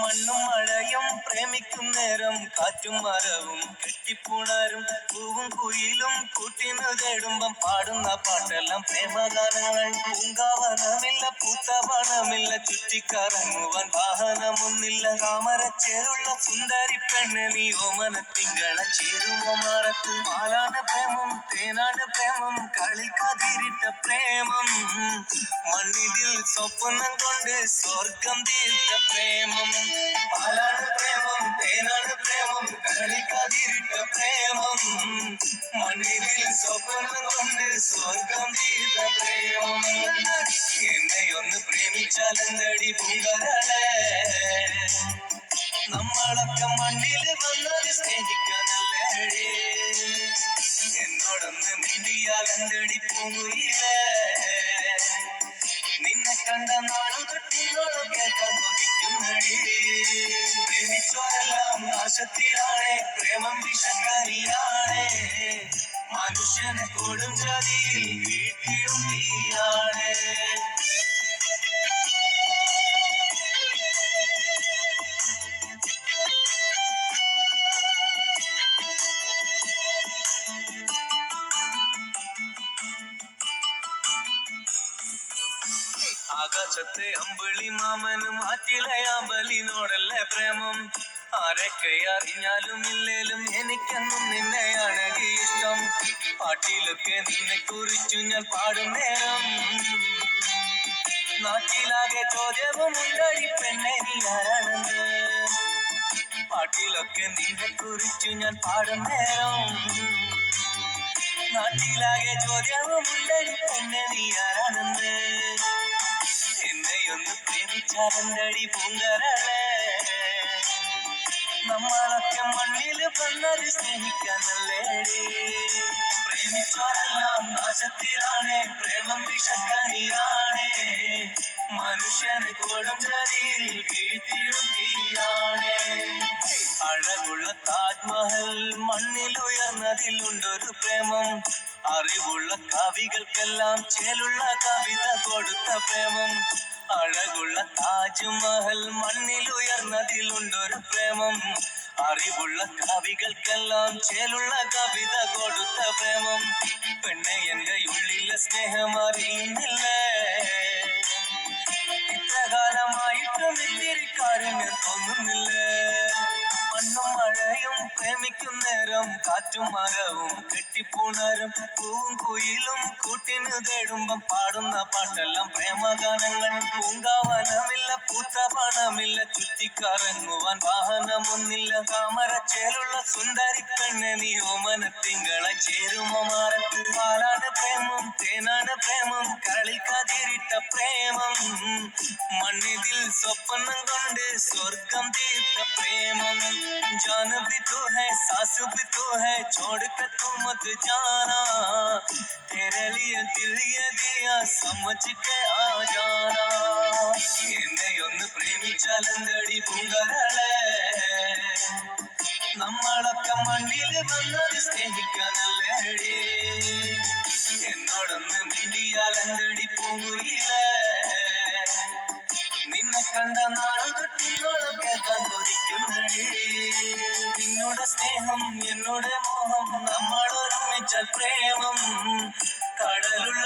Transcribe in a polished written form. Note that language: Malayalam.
മണ്ണും മഴയും പ്രേമിക്കും നേരം കാറ്റും മരവും കെട്ടിപ്പുണരും പൂവും കുയിലും കൂട്ടിനു തേടുമ്പം പാടുന്ന പാട്ടെല്ലാം പ്രേമഗാനങ്ങൾ. പൂങ്കാവനമില്ല പൂത്തവണമില്ല ചുറ്റിക്കറങ്ങുവാൻ വാഹനമൊന്നില്ല. താമരച്ചേരുള്ള സുന്ദരി പെണ്ണ് നീ ഓമന തിങ്കള ചേരുമോ മാറത്ത്. പാലാണ് പ്രേമം തേനാണ് പ്രേമം കളിക്കാതിരിട്ട പ്രേമം മണ്ണിതിൽ സ്വപ്നം കൊണ്ട് സ്വർഗം തീർത്ത പ്രേമം. പാലാണ് പ്രേമം തേനാണ് പ്രേമം കളിക്കാതിരിട്ട പ്രേമം മണ്ണിതിൽ സ്വപ്നം കൊണ്ട് സ്വർഗം തീർത്ത പ്രേമം. എന്നെ ഒന്ന് പ്രേമിച്ചാലെന്തടി പൂങ്കരളെ, നമ്മളൊക്കെ മണ്ണിൽ വന്നത് സ്നേഹിക്കാനല്ലേ. എന്നോടൊന്ന് മിണ്ടിയാലെന്തടി പൂങ്കുയിലേ, നിന്നെ കണ്ട നാളു തൊട്ടിന്നോളം കേൾക്കാൻ കൊതിക്കുന്നടി. പ്രേമിച്ചോരെല്ലാം നാശത്തിലാണേ, പ്രേമം വിഷക്കരിയാണേ. മനുഷ്യനെ കൊടും ചതിയിൽ വീട്ടിലും തീയാണേ. ആകാശത്തെ അമ്പിളി മാമനും ആറ്റിലെ അമ്പലിനോടല്ലേ പ്രേമം. ആരൊക്കെ അറിഞ്ഞാലും ഇല്ലേലും എനിക്കെന്നും നിന്നെയാണ് ഇഷ്ടം. പാട്ടിലൊക്കെ നിന്നെ കുറിച്ചു ഞാൻ പാടും നേരം നാട്ടിലാകെ ചോദ്യവും ഉണ്ടടി പെണ്ണെ നീ ആരാണെന്ന്. പാട്ടിലൊക്കെ നിന്നെ കുറിച്ചു ഞാൻ പാടും നേരം നാട്ടിലാകെ ചോദ്യവും ഉണ്ടടി പെണ്ണെ നീ ആരാണെന്ന്. എന്നെയൊന്ന് പ്രേമിച്ചാലെന്തടി പൂങ്കരളെ, നമ്മളൊക്കെ മണ്ണിൽ വന്നത് സ്നേഹിക്കാനല്ലേടി. പ്രേമിച്ചോരെല്ലാം നാശത്തിലാണേ, പ്രേമം വിഷക്കണിയാണേ. മനുഷ്യന് കൊടും ചതിയിൽ വീട്ടിലും തീയാണേ. അഴകുള്ള താജ്മഹൽ മണ്ണിലുയർന്നതിലുണ്ടൊരു പ്രേമം. അറിവുള്ള കവികൾക്കെല്ലാം ചേലുള്ള കവിത കൊടുത്ത പ്രേമം. അഴകുള്ള താജ്മഹൽ മണ്ണിലുയർന്നതിലുണ്ടൊരു പ്രേമം. അറിവുള്ള കവികൾക്കെല്ലാം ചേലുള്ള കവിത കൊടുത്ത പ്രേമം. പെണ്ണെ എന്റെ ഉള്ളിലെ സ്നേഹം അറിയുന്നില്ലേ, ഇത്രകാലമായിട്ടും ഇത്തിരി കാരുണ്യം തോന്നുന്നില്ലേ. മണ്ണും മഴയും പ്രേമിക്കും നേരം കാറ്റും മരവും കെട്ടിപ്പുണരും പൂവും കുയിലും കൂട്ടിനു തേടുമ്പം പാടുന്ന പാട്ടെല്ലാം പ്രേമഗാനങ്ങൾ. പൂങ്കാവനമില്ല പൂത്തവണമില്ല ചുറ്റിക്കറങ്ങുവാൻ വാഹനമൊന്നില്ല. താമരച്ചേലുള്ള സുന്ദരി പെണ്ണ് നീ ഓമന തിങ്കള ചേരുമോ മാറത്ത്. പാലാണ് പ്രേമം തേനാണ് പ്രേമം കളിക്കാതിരിട്ട പ്രേമം മണ്ണിതിൽ സ്വപ്നം കൊണ്ട് സ്വർഗം തീർത്ത പ്രേമം. जान भी तू है सास भी तू है छोड़ कर तू मत जाना. तेरे लिए दिल ये दिया समझ के आ जाना. എന്നെയൊന്ന് പ്രേമിച്ചാലെന്തടി പൂങ്കരളെ, നമ്മളൊക്കെ മണ്ണിൽ വന്നത് സ്നേഹിക്കാനല്ലേടി. എന്നോടൊന്ന് മിണ്ടിയാലെന്തടി പൂങ്കുയിലേ, നിന്നെ കണ്ട നാളു തൊട്ടിന്നോളം കേൾക്കാൻ കൊതിക്കുന്നടി. നിന്നോട് സ്നേഹം എന്നോട് മോഹം നമ്മൾ ഒരുമിച്ചാൽ പ്രേമം. കടലുള്ള